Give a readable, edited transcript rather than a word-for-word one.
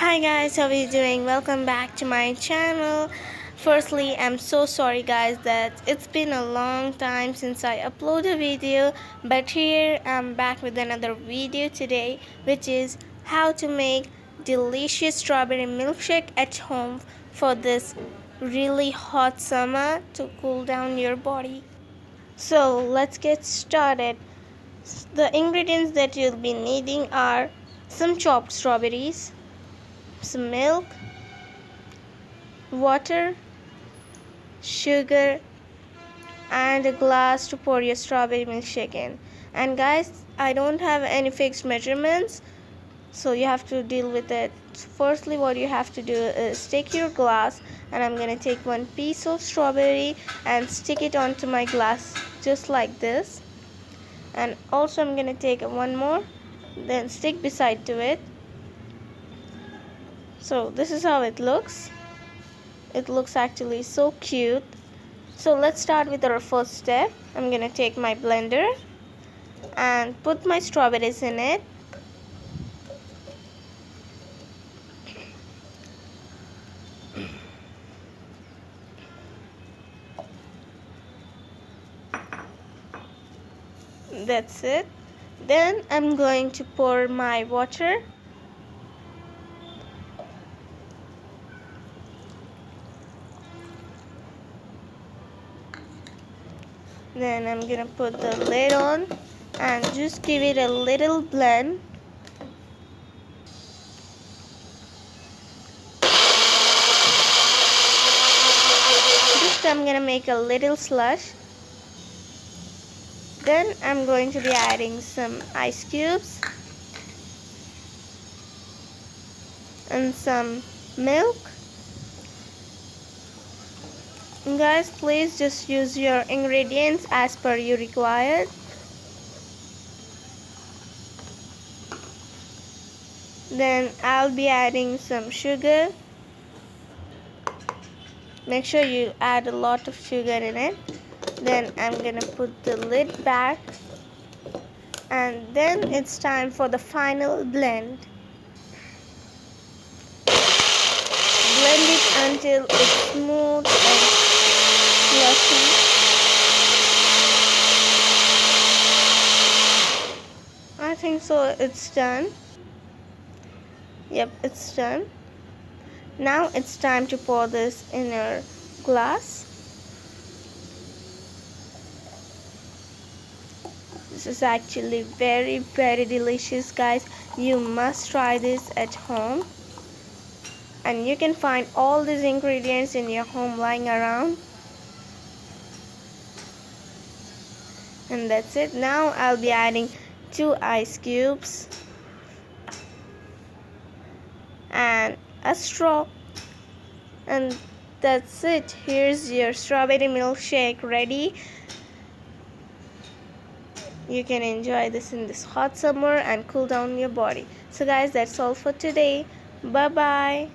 Hi guys, how are you doing? Welcome back to my channel. Firstly, I'm so sorry guys that it's been a long time since I uploaded a video, but here I'm back with another video today, which is how to make delicious strawberry milkshake at home for this really hot summer to cool down your body. So let's get started. The ingredients that you'll be needing are some chopped strawberries, some milk, water, sugar, and a glass to pour your strawberry milkshake in. And guys, I don't have any fixed measurements, so you have to deal with it. Firstly, what you have to do is take your glass, and I'm gonna take one piece of strawberry and stick it onto my glass just like this. And also I'm gonna take one more, then stick beside to it. So this is how it looks. It looks actually so cute. So let's start with our first step. I'm gonna take my blender and put my strawberries in it. That's it. Then I'm going to pour my water. Then I'm gonna put the lid on and just give it a little blend. Just I'm gonna make a little slush. Then I'm going to be adding some ice cubes and some milk. Guys, please just use your ingredients as per you required. Then I'll be adding some sugar. Make sure you add a lot of sugar in it. Then I'm gonna put the lid back, and then it's time for the final blend. Blend it until it's smooth and fluffy. I think so it's done. Yep, it's done. Now it's time to pour this in your glass. This is actually very delicious, guys. You must try this at home. And you can find all these ingredients in your home lying around. And that's it. Now I'll be adding 2 ice cubes and a straw. And that's it. Here's your strawberry milkshake ready. You can enjoy this in this hot summer and cool down your body. So guys, that's all for today. Bye bye.